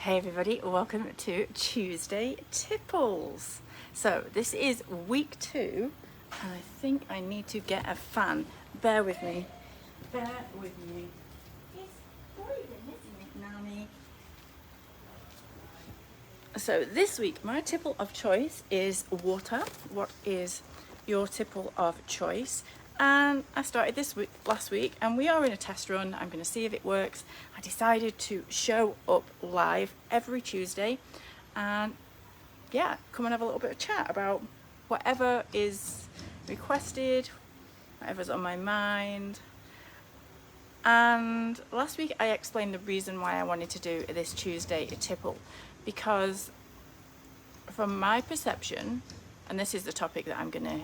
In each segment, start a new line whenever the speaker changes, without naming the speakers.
Hey everybody, welcome to Tuesday Tipples. So this is week 2 and I think I need to get a fan. Bear with me. Bear with me. It's boiling, isn't it, Nanny? So this week my tipple of choice is water. What is your tipple of choice? And I started this week, last week, and we are in a test run. I'm going to see if it works. I decided to show up live every Tuesday and yeah, come and have a little bit of chat about whatever is requested, whatever's on my mind. And last week I explained the reason why I wanted to do this Tuesday tipple, because from my perception, and this is the topic that I'm going to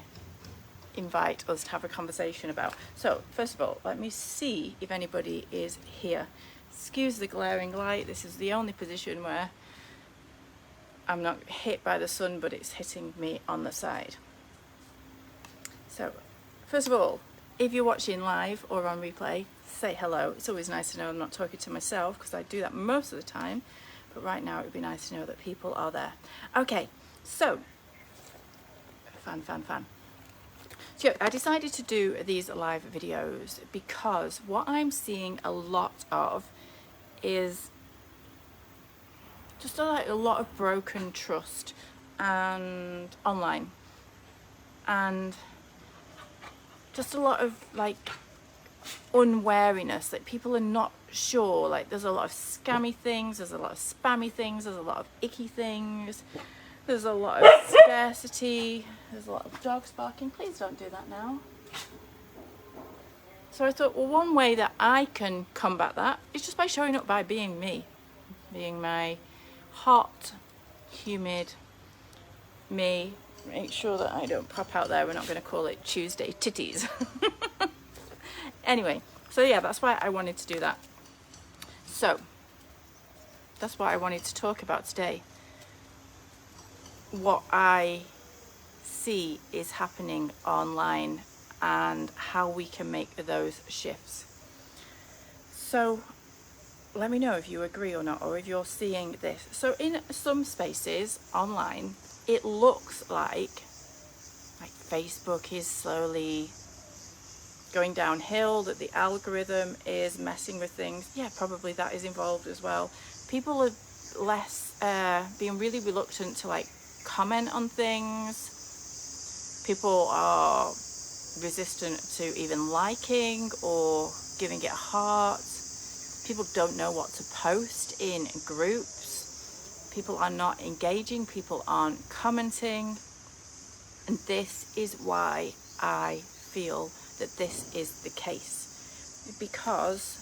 invite us to have a conversation about. So first of all, let me see if anybody is here. Excuse the glaring light. This is the only position where I'm not hit by the sun, but it's hitting me on the side. So first of all, if you're watching live or on replay, say hello. It's always nice to know I'm not talking to myself, because I do that most of the time, but right now it would be nice to know that people are there. Okay, so fan. So I decided to do these live videos because what I'm seeing a lot of is just a lot of broken trust and online, and just a lot of like unwariness, that people are not sure. Like there's a lot of scammy things, there's a lot of spammy things, there's a lot of icky things, there's a lot of scarcity, there's a lot of dogs barking. Please don't do that now. So I thought, well, one way that I can combat that is just by showing up by being me, being my hot, humid me. Make sure that I don't pop out there. We're not going to call it Tuesday Titties. Anyway, so yeah, that's why I wanted to do that. So that's what I wanted to talk about today. What I see is happening online and how we can make those shifts. So let me know if you agree or not, or if you're seeing this. So in some spaces online, it looks like Facebook is slowly going downhill, that the algorithm is messing with things. Yeah, probably that is involved as well. People are less being really reluctant to comment on things. People are resistant to even liking or giving it a heart. People don't know what to post in groups. People are not engaging. People aren't commenting. And this is why I feel that this is the case, because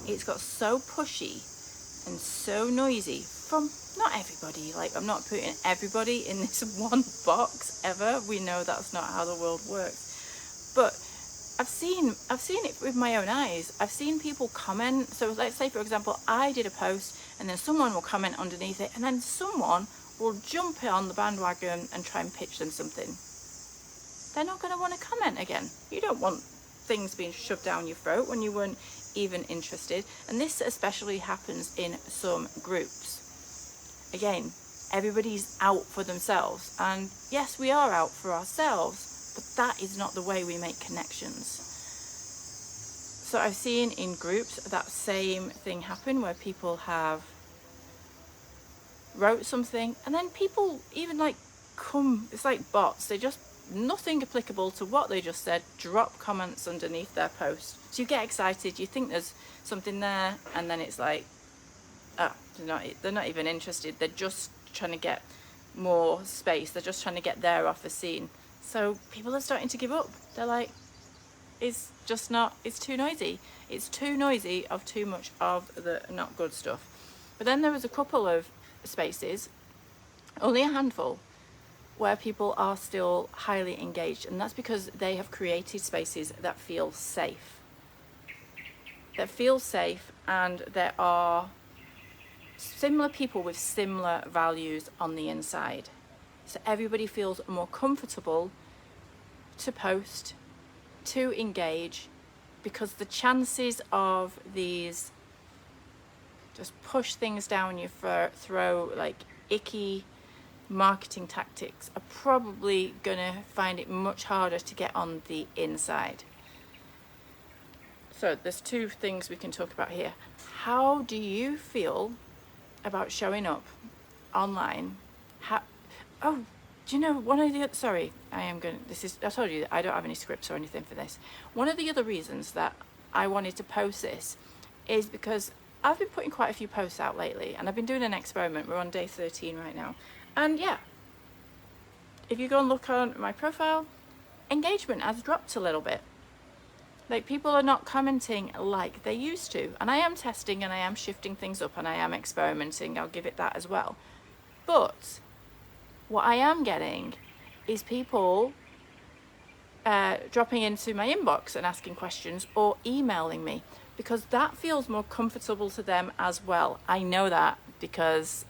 it's got so pushy and so noisy from not everybody. I'm not putting everybody in this one box ever. We know that's not how the world works. But I've seen it with my own eyes. I've seen people comment. So let's say, for example, I did a post and then someone will comment underneath it, and then someone will jump on the bandwagon and try and pitch them something. They're not going to want to comment again. You don't want things being shoved down your throat when you weren't even interested. And this especially happens in some groups. Again, everybody's out for themselves. And yes, we are out for ourselves, but that is not the way we make connections. So I've seen in groups that same thing happen, where people have wrote something and then people even it's like bots. They just, nothing applicable to what they just said, drop comments underneath their post. So you get excited, you think there's something there, and then it's like, they're not even interested. They're just trying to get more space. They're just trying to get there off the scene. So people are starting to give up. They're like, it's too noisy. It's too noisy of too much of the not good stuff. But then there was a couple of spaces, only a handful, where people are still highly engaged, and that's because they have created spaces that feel safe. And there are similar people with similar values on the inside. So everybody feels more comfortable to post, to engage, because the chances of these just push things down your throat, like icky marketing tactics are probably gonna find it much harder to get on the inside. So there's two things we can talk about here. How do you feel about showing up online? Oh, do you know one of the, sorry, I told you that I don't have any scripts or anything for this. One of the other reasons that I wanted to post this is because I've been putting quite a few posts out lately, and I've been doing an experiment. We're on day 13 right now. And yeah, if you go and look on my profile, engagement has dropped a little bit. Like, people are not commenting like they used to. And I am testing and I am shifting things up and I am experimenting. I'll give it that as well. But what I am getting is people dropping into my inbox and asking questions or emailing me, because that feels more comfortable to them as well. I know that because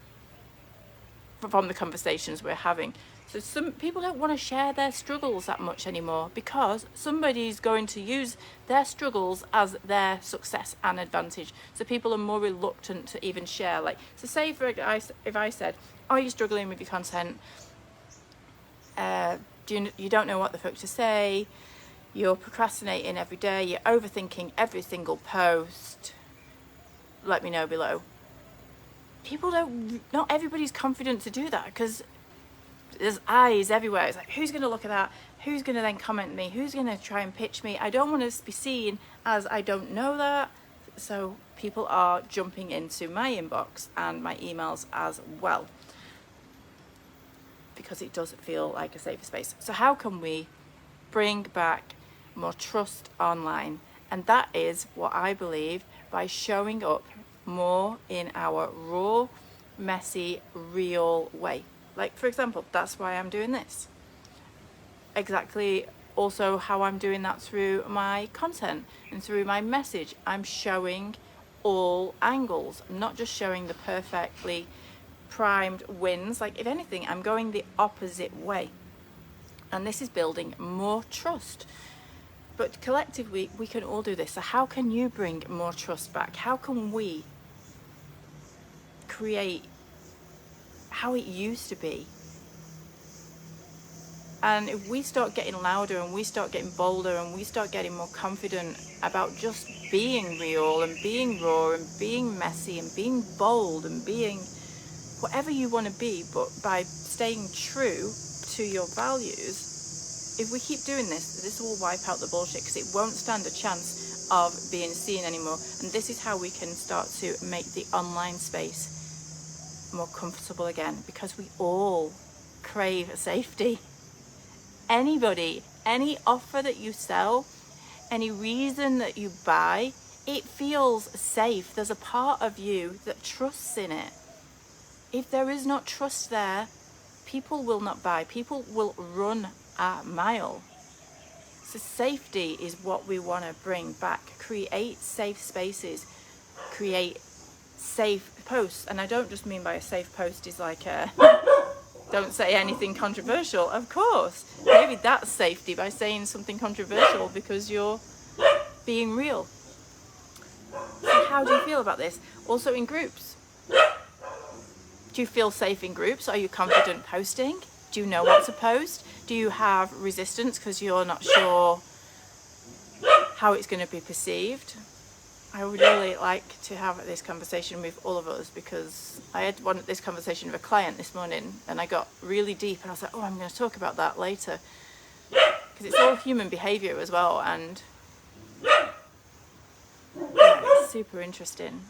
from the conversations we're having. So some people don't want to share their struggles that much anymore, because somebody's going to use their struggles as their success and advantage. So people are more reluctant to even share. Like, so say if I said, are you struggling with your content? You don't know what the fuck to say. You're procrastinating every day. You're overthinking every single post. Let me know below. Not everybody's confident to do that, because there's eyes everywhere. It's like, who's going to look at that? Who's going to then comment me? Who's going to try and pitch me? I don't want to be seen as I don't know that. So people are jumping into my inbox and my emails as well, because it does feel like a safer space. So how can we bring back more trust online? And that is what I believe, by showing up more in our raw, messy, real way. Like, for example, that's why I'm doing this. Exactly also how I'm doing that through my content and through my message. I'm showing all angles. I'm not just showing the perfectly primed wins. Like, if anything, I'm going the opposite way. And this is building more trust. But collectively, we can all do this. So how can you bring more trust back? How can we create how it used to be? And if we start getting louder and we start getting bolder and we start getting more confident about just being real and being raw and being messy and being bold and being whatever you want to be, but by staying true to your values, if we keep doing this will wipe out the bullshit, because it won't stand a chance of being seen anymore. And this is how we can start to make the online space more comfortable again, because we all crave safety. Anybody, any offer that you sell, any reason that you buy, it feels safe. There's a part of you that trusts in it. If there is not trust there, people will not buy. People will run a mile. So safety is what we want to bring back. Create safe spaces. Create safe posts. And I don't just mean by a safe post is like a don't say anything controversial. Of course, maybe that's safety, by saying something controversial because you're being real. So how do you feel about this? Also in groups. Do you feel safe in groups? Are you confident posting? Do you know what to post? Do you have resistance because you're not sure how it's going to be perceived? I would really like to have this conversation with all of us, because I had this conversation with a client this morning and I got really deep and I was like, oh, I'm going to talk about that later, because it's all human behaviour as well, and yeah, it's super interesting.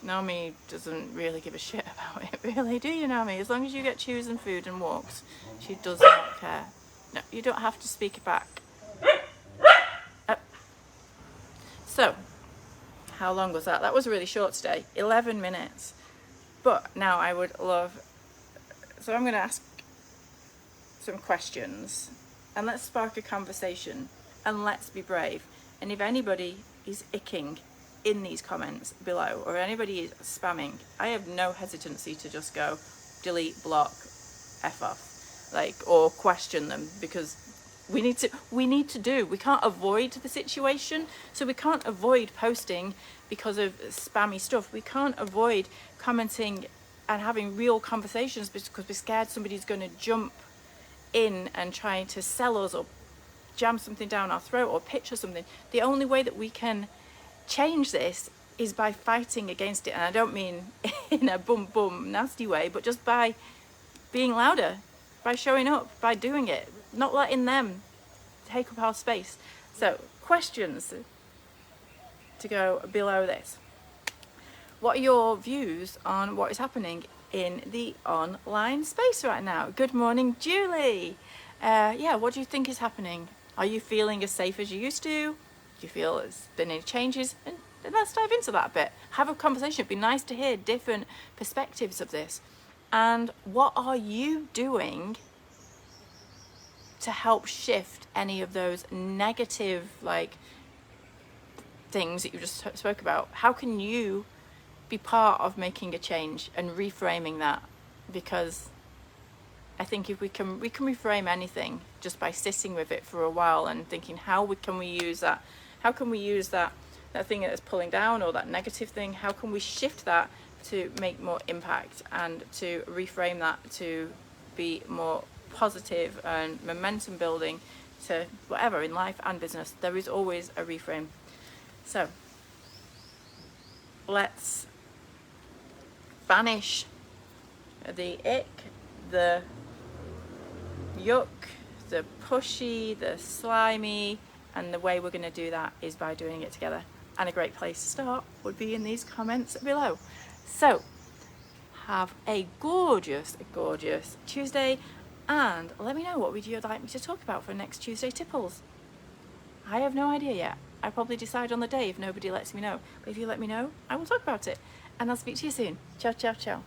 Naomi doesn't really give a shit about it, really, do you, Naomi? As long as you get chews and food and walks, she does not care. No, you don't have to speak it back. So, how long was that? That was really short today, 11 minutes. But now I would love, so I'm going to ask some questions and let's spark a conversation and let's be brave. And if anybody is icking in these comments below, or anybody is spamming, I have no hesitancy to just go delete, block, F off, like, or question them, because we need to do. We can't avoid the situation. So we can't avoid posting because of spammy stuff. We can't avoid commenting and having real conversations because we're scared somebody's going to jump in and try to sell us or jam something down our throat or pitch or something. The only way that we can change this is by fighting against it. And I don't mean in a bum nasty way, but just by being louder, by showing up, by doing it, not letting them take up our space. So, questions to go below this. What are your views on what is happening in the online space right now? Good morning, Julie. Yeah, what do you think is happening? Are you feeling as safe as you used to? Do you feel there's been any changes? And let's dive into that a bit. Have a conversation. It'd be nice to hear different perspectives of this. And what are you doing to help shift any of those negative things that you just spoke about? How can you be part of making a change and reframing that? Because I think if we can reframe anything just by sitting with it for a while and thinking can we use that thing that's pulling down or that negative thing, how can we shift that to make more impact and to reframe that to be more positive and momentum building to whatever in life and business. There is always a reframe. So let's banish the ick, the yuck, the pushy, the slimy, and the way we're going to do that is by doing it together. And a great place to start would be in these comments below. So have a gorgeous Tuesday, and let me know what would you like me to talk about for next Tuesday Tipples. I have no idea yet. I'll probably decide on the day if nobody lets me know. But if you let me know, I will talk about it. And I'll speak to you soon. Ciao, ciao, ciao.